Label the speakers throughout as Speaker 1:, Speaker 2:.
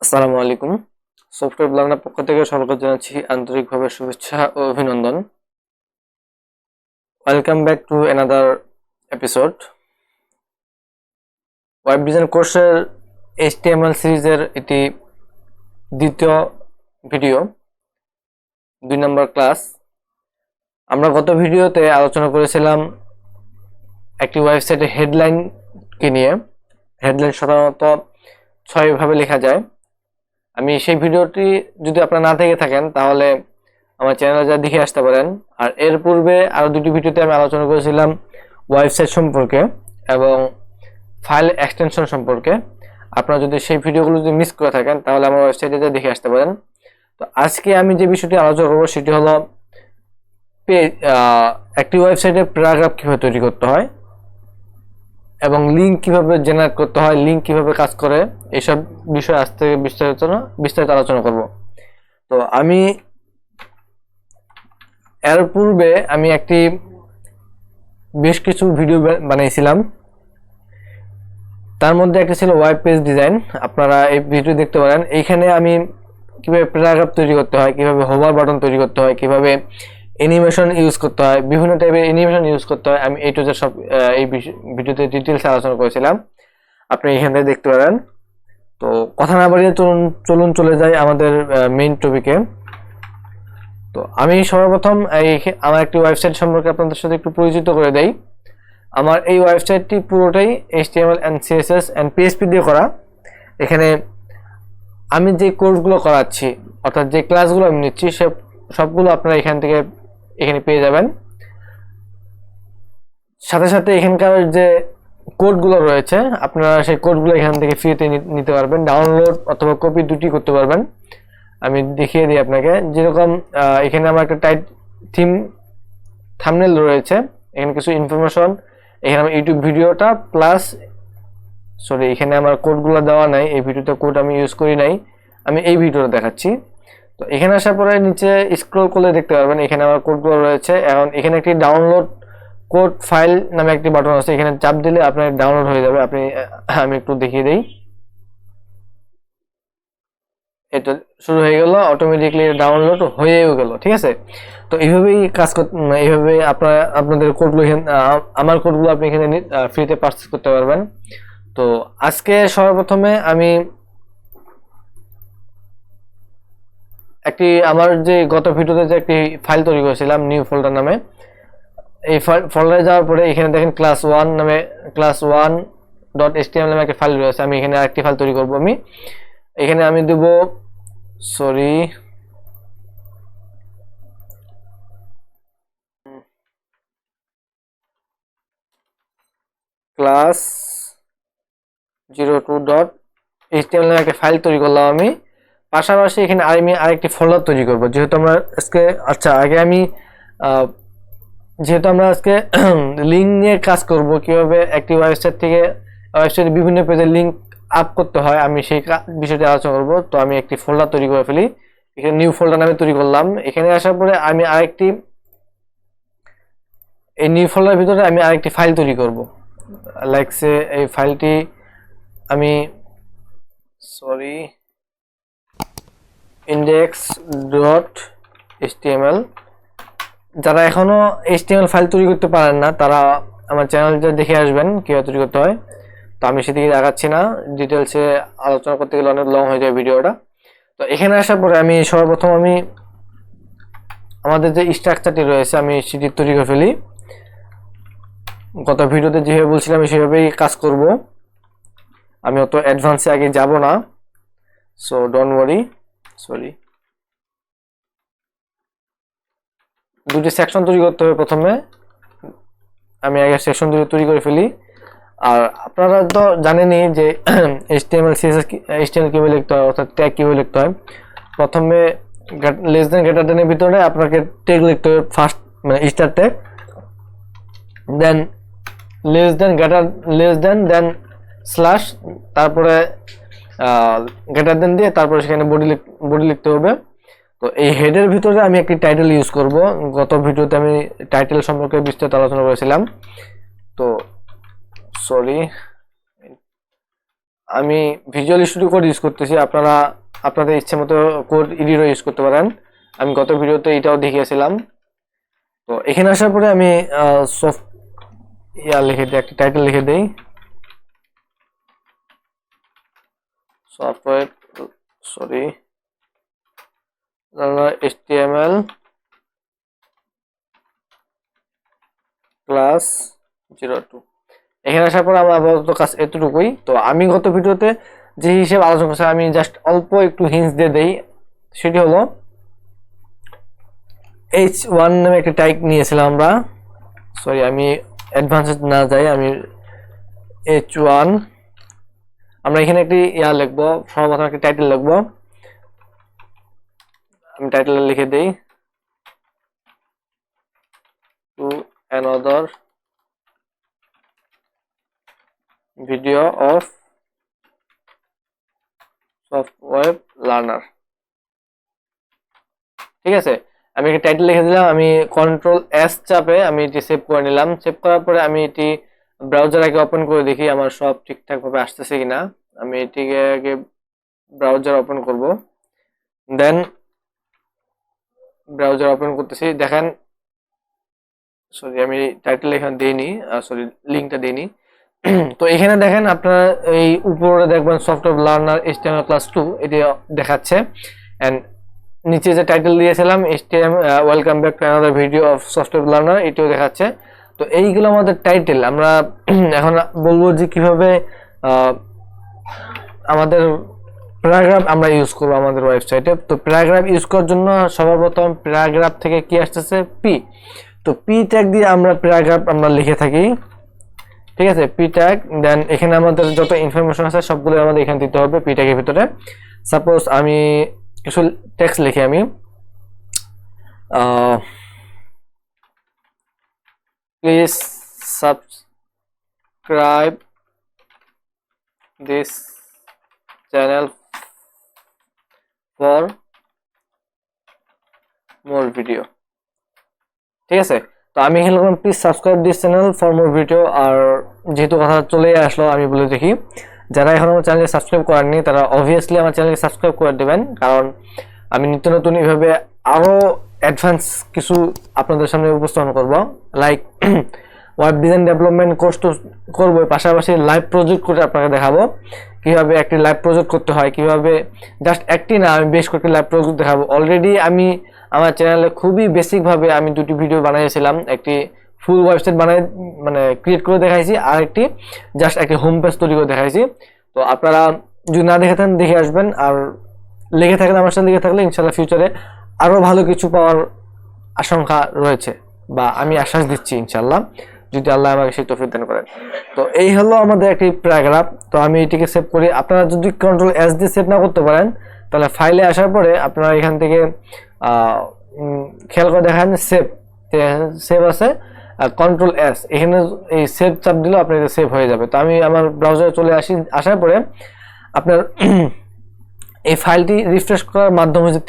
Speaker 1: আসসালামু আলাইকুম। Software learner পক্ষ থেকে সকলকে জানাচ্ছি আন্তরিকভাবে শুভেচ্ছা ও অভিনন্দন। Welcome back to another episode. Web design কোর্সের HTML সিরিজের এটি দ্বিতীয় ভিডিও, 2 নম্বর ক্লাস। আমরা গত ভিডিওতে আলোচনা করেছিলাম একটি ওয়েবসাইটে হেডলাইনকে নিয়ে। হেডলাইন সাধারণত 6 ভাবে লেখা যায়। আমি সেই ভিডিওটি যদি আপনারা না দেখে থাকেন তাহলে আমার চ্যানেলে যা দেখে আসতে পারেন। আর এর পূর্বে আরো দুটি ভিডিওতে আমি আলোচনা করেছিলাম ওয়েবসাইট সম্পর্কে এবং ফাইল এক্সটেনশন সম্পর্কে। আপনারা যদি সেই ভিডিওগুলো যদি মিস করে থাকেন তাহলে আমার ওয়েবসাইটে যা দেখে আসতে পারেন। তো আজকে আমি যে বিষয়টি আলোচনা করবো সেটি হলো একটি ওয়েবসাইটে প্যারাগ্রাফ কিভাবে তৈরি করতে হয় এবং লিঙ্ক কিভাবে জেনারেট করতে হয়, লিঙ্ক কিভাবে কাজ করে, এইসব বিষয় আজ থেকে বিস্তারিত আলোচনা করব। তো আমি এর পূর্বে আমি একটি বেশ কিছু ভিডিও বানিয়েছিলাম, তার মধ্যে একটা ছিল ওয়েব পেজ ডিজাইন। আপনারা এই ভিডিও দেখতে পারেন। এইখানে আমি কিভাবে প্যারাগ্রাফ তৈরি করতে হয়, কিভাবে হোভার বাটন তৈরি করতে হয়, কিভাবে অ্যানিমেশন ইউজ করতে হয়, বিভিন্ন টাইপের অ্যানিমেশন ইউজ করতে হয়, আমি এই টু জেড সব এই ভিডিওতে ডিটেলসে আলোচনা করেছিলাম। আপনি এখান থেকে দেখতে পারেন। তো কথা না বাড়িয়ে চলুন চলে যাই আমাদের মেইন টপিকে। তো আমি সর্বপ্রথম আমার একটি ওয়েবসাইট সম্পর্কে আপনাদের সাথে একটু পরিচিত করে দেই। আমার এই ওয়েবসাইটটি পুরোটাই HTML and CSS and PHP দিয়ে করা। এখানে আমি যে কোর্সগুলো করাচ্ছি অর্থাৎ যে ক্লাসগুলো আমি নিচ্ছি সবগুলো আপনারা এখানে পেয়ে যাবেন। সাথে সাথে এখানকার যে কোডগুলো রয়েছে আপনারা সেই কোডগুলো এখান থেকে ফ্রিতে নিতে পারবেন, ডাউনলোড অথবা কপি দুটি করতে পারবেন। আমি দেখিয়ে দিই আপনাকে। যেরকম এখানে আমার একটা থাম্বনেল রয়েছে, এখানে কিছু ইনফরমেশন, এখানে আমার ইউটিউব ভিডিওটা প্লাস এখানে আমার কোডগুলো দেওয়া নাই, এই ভিডিওতে কোড আমি ইউজ করি নাই, আমি এই ভিডিওটা দেখাচ্ছি। তো এখানে আসার পরে নিচে স্ক্রল করলে দেখতে পারবেন এখানে আমার কোডগুলো রয়েছে। এখন এখানে একটি ডাউনলোড কোড ফাইল নামে একটি বাটন আছে, এখানে চাপ দিলে আপনার ডাউনলোড হয়ে যাবে। আমি একটু দেখিয়ে দিই। এটা শুরু হয়ে গেল, অটোমেটিকলি ডাউনলোড হয়েও গেল। ঠিক আছে। তো এইভাবেই কাজ করতে, এইভাবে আপনাদের কোডগুলো আমার কোডগুলো আপনি এখানে ফ্রিতে পারচেজ করতে পারবেন। তো আজকে সর্বপ্রথমে আমি আমার যে গত ভিডিওতে যে একটি ফাইল তৈরি করেছিলাম নিউ ফোল্ডার নামে, এই ফোল্ডারে যাওয়ার পরে এখানে দেখেন class1.html নামে একটা ফাইল রয়েছে। আমি এখানে আরেকটি ফাইল তৈরি করব। এখানে আমি দেব class02.html নামে একটা ফাইল তৈরি করলাম আমি। পাশাপাশি এখানে আমি আরেকটি ফোল্ডার তৈরি করব। যেহেতু আমরা আজকে লিঙ্ক নিয়ে কাজ করব, কিভাবে একটি ওয়েবসাইট থেকে ওয়েবসাইটে বিভিন্ন পেজে লিঙ্ক আপ করতে হয়, আমি সেই বিষয়টি আলোচনা করব। তো আমি একটি ফোল্ডার তৈরি করে ফেলি। এখানে নিউ ফোল্ডার নামে তৈরি করলাম। এখানে আসার পরে আমি এই নিউ ফোল্ডারের ভিতরে আমি আরেকটি ফাইল তৈরি করব। এই ফাইলটি আমি index.html। যারা এখনো HTML ফাইল তৈরি করতে পারেন না তারা আমার চ্যানেলটা দেখে আসবেন কিভাবে তৈরি করতে হয়। তো আমি সেদিকে দেখাচ্ছি না, ডিটেলসে আলোচনা করতে গেলে অনেক লং হয়ে যায় ভিডিওটা। তো এখানে আসার পরে আমি সর্বপ্রথম আমাদের যে স্ট্রাকচারটি রয়েছে আমি সেটি তৈরি করে ফেলি। গত ভিডিওতে যেভাবে বলছিলাম আমি সেভাবেই কাজ করব, আমি অত অ্যাডভান্সে আগে যাব না। So don't worry. দুটি সেকশন তৈরি করতে হবে। প্রথমে আমি আগে সেকশন দুটো তৈরি করে ফেলি। আর আপনারা তো জানেনই যে HTML CSS HTML কিভাবে লিখতে হয়, অর্থাৎ ট্যাগ কিভাবে লিখতে হয়। প্রথমে লেস দেন গ্রেটার দেনের ভিতরে আপনাকে ট্যাগ লিখতে হবে, ফার্স্ট মানে স্টার ট্যাগ, দেন লেস দেন স্ল্যাশ, তারপরে গ্রেটার দেন দিয়ে তারপরে সেখানে বডি লিখতে হবে। তো এই হেডের ভিতরে আমি একটি টাইটেল ইউজ করব। গত ভিডিওতে আমি টাইটেল সম্পর্কে বিস্তারিত আলোচনা করেছিলাম। তো আমি ভিজুয়াল স্টুডিও কোড ইউজ করতেছি, আপনারা আপনাদের ইচ্ছে মতো কোড এডিটর ইউজ করতে পারেন। আমি গত ভিডিওতে এটাও দেখিয়েছিলাম। তো এখানে আসার পরে আমি লিখে দিই, একটা টাইটেল লিখে দিই, সফটওয়্যার HTML ক্লাস 02। এখানে আসার পর আমার আপাতত কাজ এতটুকুই। তো আমি গত ভিডিওতে যে হিসেবে আলোচনা করছি আমি জাস্ট অল্প একটু হিন্টস দিয়ে দেই, সেটি হলো H1 নামে একটা টাইপ নিয়েছিলাম আমরা। সরি, আমি অ্যাডভান্সে না যাই, আমি H1 আমরা এখানে একটি লিখবো, সর্বপ্রথম একটা টাইটেল লিখবো। আমি টাইটেল লিখে দেই to another video of Softweb learner. ঠিক আছে, আমি একটা টাইটেল লিখে দিলাম। আমি কন্ট্রোল এস চাপে আমি এটি সেভ করে নিলাম। সেভ করার পরে আমি এটি ব্রাউজার আগে ওপেন করে দেখি আমার সব ঠিকঠাক ভাবে আসতেছে কিনা। আমি এটিকে আগে ব্রাউজার ওপেন করব, দেন ব্রাউজার ওপেন করতেছি। দেখেন, সরি আমি টাইটেল এখানে দেইনি, সরি লিঙ্কটা দেইনি। তো এখানে দেখেন আপনারা এই উপরে দেখবেন সফটওয়্যার লার্নার HTML ক্লাস 2 এটি দেখাচ্ছে, এন্ড নিচে যে টাইটেল দিয়েছিলাম welcome back to another video of software learner এটিও দেখাচ্ছে। তো এইগুলো আমাদের টাইটেল। আমরা এখন বলবো যে কিভাবে আমাদের প্যারাগ্রাফ আমরা ইউজ করবো আমাদের ওয়েবসাইটে। তো প্যারাগ্রাফ ইউজ করার জন্য সর্বপ্রথম প্যারাগ্রাফ থেকে কি আসতেছে, পি। তো পি ট্যাগ দিয়ে আমরা প্যারাগ্রাফ আমরা লিখে থাকি। ঠিক আছে, পি ট্যাগ, দেন এখানে আমাদের যত ইনফরমেশন আছে সবগুলো আমাদের এখানে দিতে হবে পি ট্যাগের ভিতরে। সাপোজ আমি কিছু টেক্সট লিখি, আমি please subscribe this channel for more video. ঠিক আছে, তো আমি এখানে লিখলাম please subscribe this channel for more video. আর যেহেতু কথা চলে আসলো আমি বলে দেখি, যারা এখন আমার চ্যানেলকে সাবস্ক্রাইব করেননি তারা অবভিয়াসলি আমার চ্যানেলকে সাবস্ক্রাইব করে দেবেন, কারণ আমি নিত্য নতুন এইভাবে আরও অ্যাডভান্স কিছু আপনাদের সামনে উপস্থাপন করব। Like web design development course তো করবো, পাশাপাশি লাইভ প্রজেক্ট করে আপনাকে দেখাবো কিভাবে একটি লাইভ প্রজেক্ট করতে হয়, কিভাবে জাস্ট একটি না আমি বেশ কয়েকটি লাইভ প্রজেক্ট দেখাবো। অলরেডি আমি আমার চ্যানেলে খুবই বেসিকভাবে আমি দুটি ভিডিও বানিয়েছিলাম, একটি ফুল ওয়েবসাইট মানে ক্রিয়েট করে দেখাইছি, আর একটি জাস্ট একটি হোম পেজ তৈরি করে দেখাইছি। তো আপনারা যদি না দেখে থাকেন দেখে আসবেন, আর লেগে থাকেন আমার সাথে লেগে থাকলে ইনশাল্লাহ ফিউচারে আরও ভালো কিছু পাওয়ার আশঙ্কা রয়েছে, বা আমি আশ্বাস দিচ্ছি ইনশাল্লাহ, যদি আল্লাহ আমাকে সেই তৌফিক দান করেন। তো এই হলো আমাদের একটি প্যারাগ্রাফ। তো আমি এটিকে সেভ করি। আপনারা যদি কন্ট্রোল এস দিয়ে সেভ না করতে পারেন তাহলে ফাইলে আসার পরে আপনারা এখান থেকে খেয়াল করে দেখেন সেভ আছে, কন্ট্রোল এস, এখানে এই সেভ চাপ দিলেও আপনার এটা সেভ হয়ে যাবে। তো আমি আমার ব্রাউজারে চলে আসার পরে আপনার এই ফাইলটি রিফ্রেশ করার মাধ্যম হচ্ছে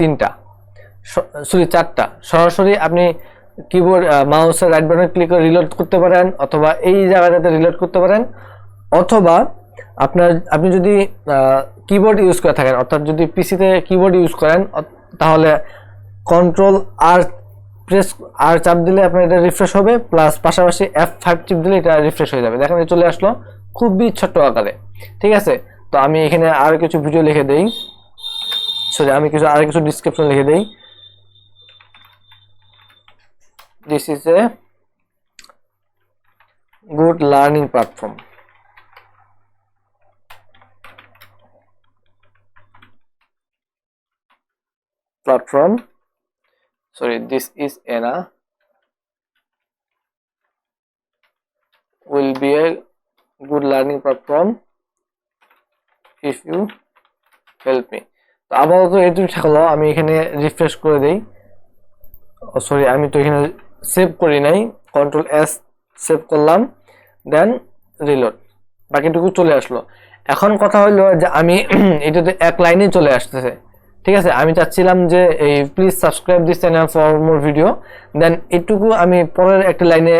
Speaker 1: চারটা। সরাসরি আপনি কিবোর্ড মাউসের রাইট বাটন ক্লিক করে রিলোড করতে পারেন, অথবা এই জায়গাটাতে রিলোড করতে পারেন, অথবা আপনি যদি কিবোর্ড ইউজ করে থাকেন, অর্থাৎ যদি পিসিতে কিবোর্ড ইউজ করেন তাহলে কন্ট্রোল আর চাপ দিলে আপনার এটা রিফ্রেশ হবে, প্লাস পাশাপাশি F5 টিপ দিলে এটা রিফ্রেশ হয়ে যাবে। দেখেন চলে আসলো খুবই ছোট্ট আকারে। ঠিক আছে, তো আমি এখানে আরো কিছু ভিডিও লিখে দেই, আমি আরো কিছু ডিসক্রিপশন লিখে দেই। This is a good learning platform. This is will be a good learning platform if you help me. তো আপাতত এটুকু থাকলো, আমি এখানে রিফ্রেশ করে দেই। সরি, আমি তো এখানে সেভ করি নাই, কন্ট্রোল এস সেভ করলাম, দেন রিলোড, বাকিটুকু চলে আসলো। এখন কথা হলো যে আমি এটাতে এক লাইনে চলে আসতেছে। ঠিক আছে, আমি চাচ্ছিলাম যে এই please subscribe this channel for more video, then এটুকু আমি পরের একটা লাইনে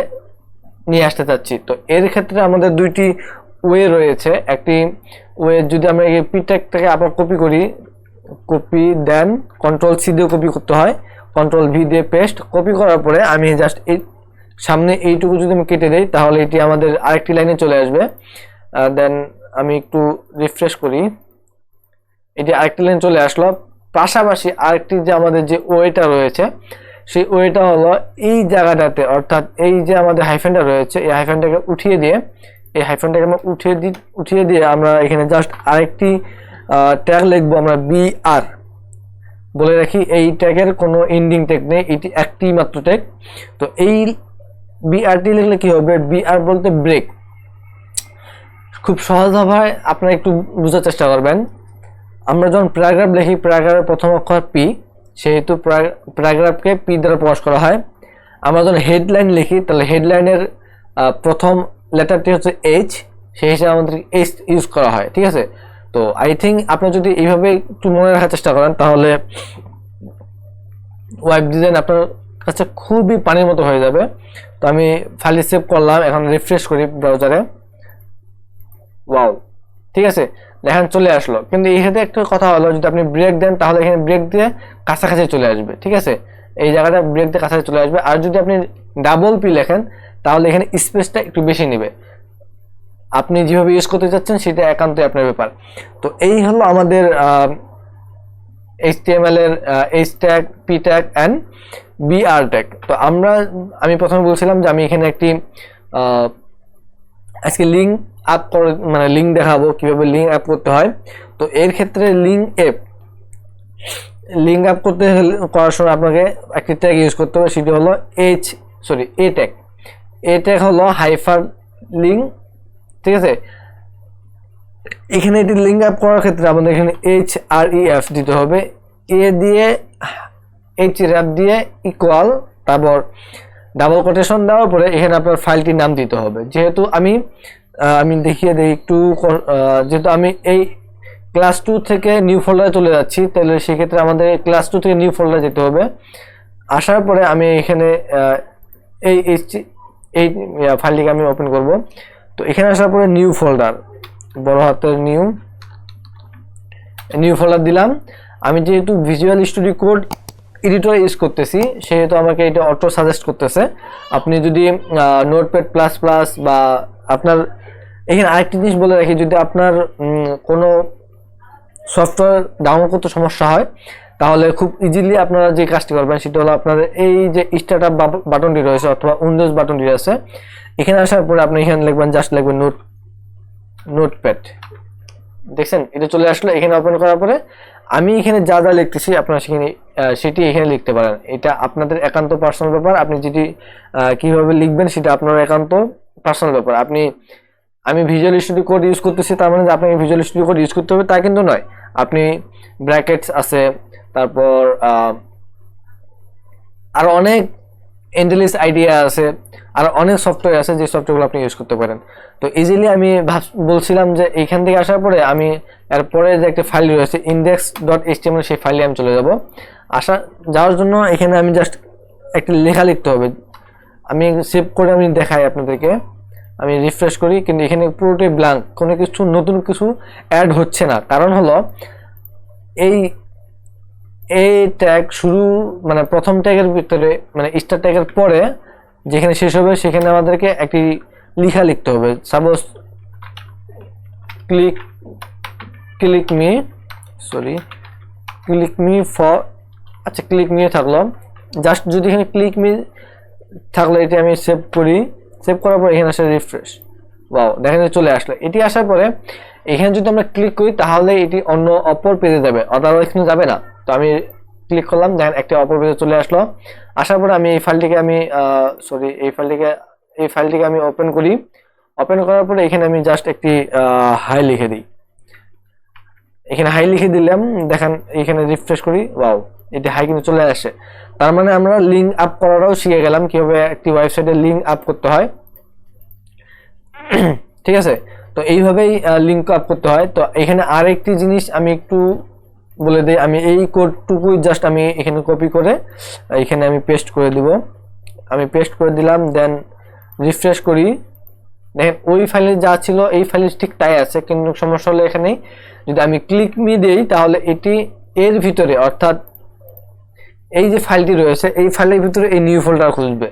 Speaker 1: নিয়ে আসতে চাচ্ছি। তো এর ক্ষেত্রে আমাদের দুইটি ওয়ে রয়েছে, একটি ওয়ে যদি আমরা এই পি ট্যাগটাকে আবার কপি করি, কপি দেন কন্ট্রোল সি দিয়ে কপি করতে হয়, কন্ট্রোল ভি দিয়ে পেস্ট। কপি করার পরে আমি জাস্ট এই সামনে এইটুকু যদি আমি কেটে দেই তাহলে এটি আমাদের আরেকটি লাইনে চলে আসবে। দেন আমি একটু রিফ্রেশ করি, এটি আরেকটি লাইন চলে আসলো। পাশাপাশি আরেকটি যে আমাদের যে ওয়েটা রয়েছে সেই ওয়েটা হলো এই জায়গাটাতে, অর্থাৎ এই যে আমাদের হাইফেনটা রয়েছে এই হাইফেনটাকে উঠিয়ে দিয়ে, এই হাইফেনটাকে আমরা উঠিয়ে দিয়ে আমরা এখানে জাস্ট আরেকটি ট্যাগ লিখবো আমরা বিআর। বলে রাখি এই ট্যাগের কোনো এন্ডিং ট্যাগ নেই, এটি একটি মাত্র ট্যাগ। তো এই বিআরটি লিখলে কি হবে, বিআর বলতে ব্রেক। খুব সহজভাবে আপনারা একটু বোঝার চেষ্টা করবেন। আমরা যখন প্যারাগ্রাফ লিখি, প্যারাগ্রাফের প্রথম অক্ষর পি, সেহেতু প্যারাগ্রাফকে পি দ্বারা প্রকাশ করা হয়। আমরা যখন হেডলাইন লিখি তাহলে হেডলাইনের প্রথম লেটারটি হচ্ছে এইচ, সেই হিসেবে আমাদের এইচ ইউজ করা হয়। ঠিক আছে, তো আই থিঙ্ক আপনি যদি এইভাবে একটু মনে রাখার চেষ্টা করেন তাহলে ওয়েব ডিজাইন আপনার কাছে খুবই পানির মতো হয়ে যাবে। তো আমি ফাইলটি সেভ করলাম, এখন রিফ্রেশ করি ব্রাউজারে। ওয়াও, ঠিক আছে, দেখেন চলে আসলো। কিন্তু এখানে একটা কথা হলো, যদি আপনি ব্রেক দেন তাহলে এখানে ব্রেক দিয়ে কাছাকাছি চলে আসবে। ঠিক আছে, এই জায়গাটা ব্রেক দিয়ে কাছাকাছি চলে আসবে। আর যদি আপনি ডাবল পি লেখেন তাহলে এখানে স্পেসটা একটু বেশি নেবে। আপনি যেভাবে ইউজ করতে চাচ্ছেন সেটা একান্তই আপনার ব্যাপার। তো এই হলো আমাদের HTML এর H tag, P tag and BR tag. তো আমি প্রথমে বলছিলাম যে আমি এখানে একটি আজকে লিঙ্ক আপ করে, মানে লিঙ্ক দেখাবো কিভাবে লিঙ্ক আপ করতে হয়। তো এর ক্ষেত্রে লিঙ্ক আপ করার সময় আপনাকে একটি ট্যাগ ইউজ করতে হবে, সেটি হলো এ ট্যাগ। এ ট্যাগ হলো হাইফার লিঙ্ক। ঠিক আছে, এখানে এটি লিঙ্ক আপ করার ক্ষেত্রে আমাদের এখানে href দিতে হবে, এ দিয়ে href দিয়ে ইকুয়াল, তারপর ডাবল কোটেশন দেওয়ার পরে এখানে আপনার ফাইলটির নাম দিতে হবে। যেহেতু আমি দেখিয়ে দিই একটু, যেহেতু আমি এই ক্লাস 2 থেকে নিউ ফোল্ডারে চলে যাচ্ছি, তাহলে সেক্ষেত্রে আমাদের ক্লাস 2 থেকে নিউ ফোল্ডারে যেতে হবে। আসার পরে আমি এখানে এই ফাইলটিকে আমি ওপেন করব। তো এখানে আসার পরে নিউ ফোল্ডার, বড় হাতের নিউ ফোল্ডার দিলাম। আমি যেহেতু visual studio code editor use করতেছি সেহেতু আমাকে এটা অটো সাজেস্ট করতেছে। আপনি যদি নোটপ্যাড প্লাস প্লাস বা আপনার, এখানে আরেকটি জিনিস বলে রাখি, যদি আপনার কোনো সফটওয়্যার ডাউনলোড করতে সমস্যা হয় তাহলে খুব ইজিলি আপনারা যে কাজটি করবেন সেটা হলো আপনাদের এই যে স্টার্টআপ বাটনটি রয়েছে অথবা উইন্ডোজ বাটনটি আছে, এখানে আসার পরে আপনি এখানে লিখবেন, জাস্ট লিখবেন নোটপ্যাড। দেখছেন এটা চলে আসলো। এখানে ওপেন করার পরে আমি এখানে যা যা লিখতেছি আপনারা সেটি এখানে লিখতে পারেন। এটা আপনাদের একান্ত পার্সোনাল ব্যাপার। আপনি যেটি কিভাবে লিখবেন সেটা আপনার একান্ত পার্সোনাল ব্যাপার। আমি ভিজুয়াল স্টুডিও কোড ইউজ করতেছি, তার মানে যে আপনাকে ভিজুয়াল স্টুডিও কোড ইউজ করতে হবে তা কিন্তু নয়। আপনি ব্র্যাকেটস আছে, তারপর আরো অনেক এন্ডেলিস আইডিয়া আছে, আর অনেক সফটওয়্যার আছে যে সফটওয়্যারগুলো আপনি ইউজ করতে পারেন। তো ইজিলি আমি বলছিলাম যে এইখান থেকে আসার পরে আমি এরপরে যে একটা ফাইল রয়েছে index.html, সেই ফাইলে আমি চলে যাব। যাওয়ার জন্য এখানে আমি জাস্ট একটা লেখা লিখতে হবে। আমি সেভ করে আমি দেখাই আপনাদেরকে, আমি রিফ্রেশ করি, কিন্তু এখানে পুরোটাই ব্ল্যাঙ্ক, কোনো কিছু নতুন কিছু অ্যাড হচ্ছে না। কারণ হলো এই ট্যাগ শুরু, মানে প্রথম ট্যাগের ভিতরে, মানে স্টার ট্যাগের পরে যেখানে শেষ হবে সেখানে আমাদেরকে একটি লেখা লিখতে হবে। সাপোজ ক্লিক মি ফর, আচ্ছা ক্লিক মি থাকলো, জাস্ট যদি এখানে ক্লিক মি থাকলো এটি আমি সেভ করি। সেভ করার পর এখানে আসলে রিফ্রেশ, ওয়াও দেখেন চলে আসলো। এটি আসার পরে এখানে যদি আমরা ক্লিক করি তাহলে এটি অপর পেজে যাবে, আদারওয়াইজ কিন্তু যাবে না। তো আমি ক্লিক করলাম, দেখেন একটা অপর পেজে চলে আসলো। আসার পরে আমি এই ফাইলটিকে আমি ওপেন করি। ওপেন করার পরে এখানে আমি জাস্ট একটি হাই লিখে দিই। এখানে হাই লিখে দিলাম, দেখেন এখানে রিফ্রেশ করি, ওয়াও এটি হাই কিন্তু চলে আসে। তার মানে আমরা লিঙ্ক আপ করাটাও শিখে গেলাম কিভাবে একটি ওয়েবসাইটে লিঙ্ক আপ করতে হয়। ঠিক আছে, তো এইভাবেই লিঙ্ক আপ করতে হয়। তো এখানে আরেকটি জিনিস আমি একটু বলে দিই, আমি এই কোডটুকুই জাস্ট আমি এখানে কপি করে এখানে আমি পেস্ট করে দিব। আমি পেস্ট করে দিলাম, দেন রিফ্রেশ করি, দেখেন ওই ফাইলে যা ছিল এই ফাইলে ঠিক তাই আছে, কিন্তু সমস্যা হলো এখানে যদি আমি ক্লিক মি দেই তাহলে এটি এর ভিতরে অর্থাৎ এই যে ফাইলটি রয়েছে এই ফাইলের ভিতরে এই নিউ ফোল্ডার খুঁজবে।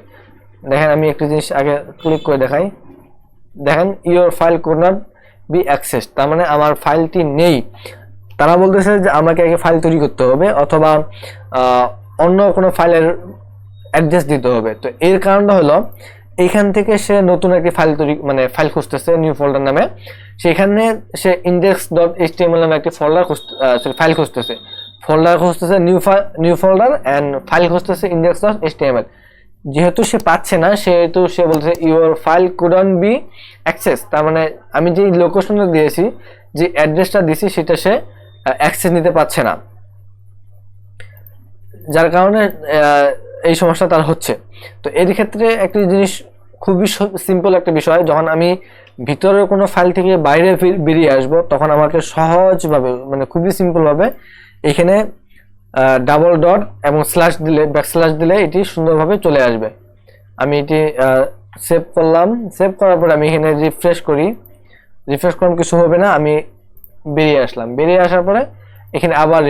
Speaker 1: দেখেন আমি একটা জিনিস আগে ক্লিক করে দেখাই, দেখেন your file could not be access, তার মানে আমার ফাইলটি নেই। তারা বলতেছে যে আমাকে আগে ফাইল তৈরি করতে হবে অথবা অন্য কোনো ফাইলের অ্যাড্রেস দিতে হবে। তো এর কারণটা হলো এইখান থেকে সে নতুন একটি ফাইল তৈরি মানে ফাইল খুঁজতেছে নিউ ফোল্ডার নামে, সেখানে সে index.html নামে একটি ফাইল খুঁজতেছে, নিউ ফোল্ডার অ্যান্ড ফাইল খুঁজতেছে index.html। যেহেতু সে পাচ্ছে না সেহেতু সে বলছে your file couldn't be access, তার মানে আমি যে লোকেশনটা দিয়েছি যে অ্যাড্রেসটা দিয়েছি সেটা সে অ্যাক্সেস নিতে পারছে না, যার কারণে এই সমস্যা তার হচ্ছে। তো এর ক্ষেত্রে একটি জিনিস খুবই সিম্পল একটা বিষয়, যখন আমি ভিতরের কোনো ফাইল থেকে বাইরে বেরিয়ে আসব তখন আমাকে সহজভাবে মানে খুবই সিম্পলভাবে এখানে ডাবল ডট এবং স্ল্যাশ দিলে ব্যাকস্ল্যাশ দিলে এটি সুন্দরভাবে চলে আসবে। আমি এটি সেভ করলাম, সেভ করার পরে আমি এখানে রিফ্রেশ করলাম, কিছু হবে না, আমি বেরিয়ে আসলাম। বেরিয়ে আসার পরে এখানে আবার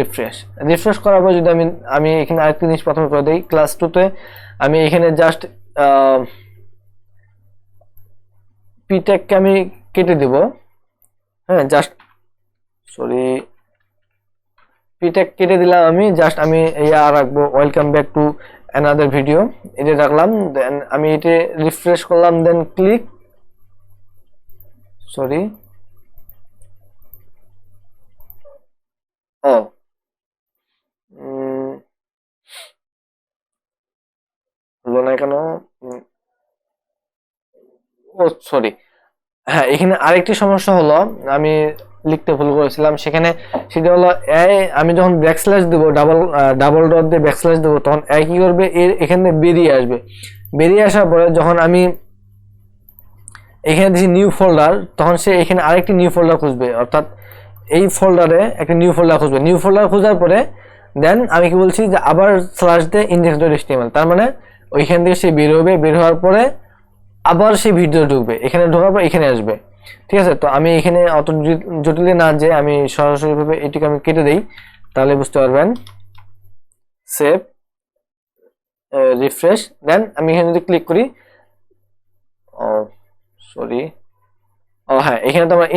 Speaker 1: রিফ্রেশ করার পর যদি আমি এখানে আরেকটি জিনিস প্রথমে করে দিই, ক্লাস 2-তে আমি এখানে জাস্ট পিটেককে আমি কেটে দেব, হ্যাঁ জাস্ট পিটেক কেটে দিলাম, আমি জাস্ট আমি রাখবো welcome back to another video, এটা রাখলাম। দেন আমি এটা রিফ্রেশ করলাম, দেন ক্লিক হলো না কেন, হ্যাঁ এখানে আরেকটি সমস্যা হলো আমি লিখতে ভুল করেছিলাম, সেটা হলো আমি যখন ব্যাকস্ল্যাশ দেবো ডাবল ডট দিয়ে ব্যাকস্ল্যাশ দেবো তখন কি করবে এখানে বেরিয়ে আসবে। বেরিয়ে আসার পরে যখন আমি এখানে দিচ্ছি নিউ ফোল্ডার তখন সে এখানে আরেকটি নিউ ফোল্ডার খুঁজবে, অর্থাৎ এই ফোল্ডারে একটা নিউ ফোল্ডার খুঁজবে। নিউ ফোল্ডার খোঁজার পরে দেন আমি কি বলছি যে আবার স্ল্যাশ দিয়ে index.html, তার মানে ওইখান থেকে সে বের হবে, বের হওয়ার পরে আবার সেই ভিডিও ঢুকবে, এখানে ঢোকার পর এখানে আসবে। ঠিক আছে, তো আমি এখানে অত জটিলে না যে আমি সরাসরি ভাবে এটিকে আমি কেটে দেই তাহলে বুঝতে পারবেন। সেভ, রিফ্রেশ, দেন আমি এখানে যদি ক্লিক করি, হ্যাঁ এখানে তো আমার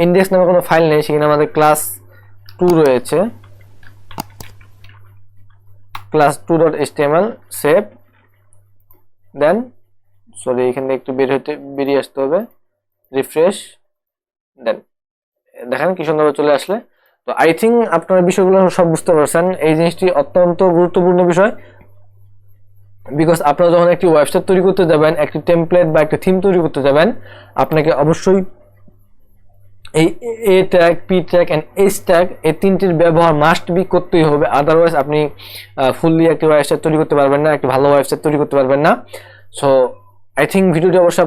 Speaker 1: ইন্ডেক্স নামে কোনো ফাইল নেই, সেখানে আমাদের ক্লাস 2 রয়েছে, ক্লাস 2.html। সেভ, দেন এখানে একটু বেরিয়ে আসতে হবে, রিফ্রেশ, দেন দেখেন কি সুন্দরভাবে চলে আসলে। তো আই থিঙ্ক আপনারা বিষয়গুলো সব বুঝতে পারছেন। এই জিনিসটি অত্যন্ত গুরুত্বপূর্ণ বিষয়, বিকজ আপনারা যখন একটি ওয়েবসাইট তৈরি করতে যাবেন, একটি টেমপ্লেট বা একটা থিম তৈরি করতে যাবেন, আপনাকে অবশ্যই এই A tag, P tag and H tag এই তিনটির ব্যবহার মাস্ট বি করতেই হবে, আদারওয়াইজ আপনি ফুললি একটি ওয়েবসাইট তৈরি করতে পারবেন না, একটি ভালো ওয়েবসাইট তৈরি করতে পারবেন না। সো আই থিঙ্ক ভিডিওটি অবশ্যই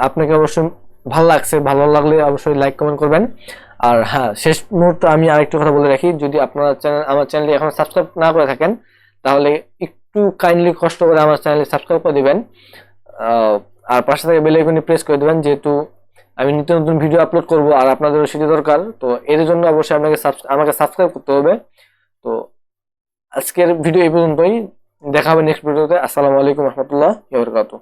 Speaker 1: আপনাকে অবশ্যই ভালো লাগছে, ভালো লাগলে অবশ্যই লাইক কমেন্ট করবেন। আর হ্যাঁ, শেষ মুহূর্তে আমি আরেকটু কথা বলে রাখি, যদি আপনারা আমার চ্যানেলটি এখন সাবস্ক্রাইব না করে থাকেন তাহলে একটু কাইন্ডলি কষ্ট করে আমার চ্যানেলটি সাবস্ক্রাইব করে দিবেন, আর পাশে থেকে বেল আইকনটি প্রেস করে দিবেন, যেহেতু আমি নিত্য নতুন ভিডিও আপলোড করব আর আপনাদেরও সেটি দরকার। তো এর জন্য অবশ্যই আমাকে সাবস্ক্রাইব করতে হবে। তো আজকের ভিডিও এই পর্যন্তই, দেখা হবে নেক্সট ভিডিওতে। আসসালামু আলাইকুম রহমতুল্লাহ ওয়া বারাকাতুহু।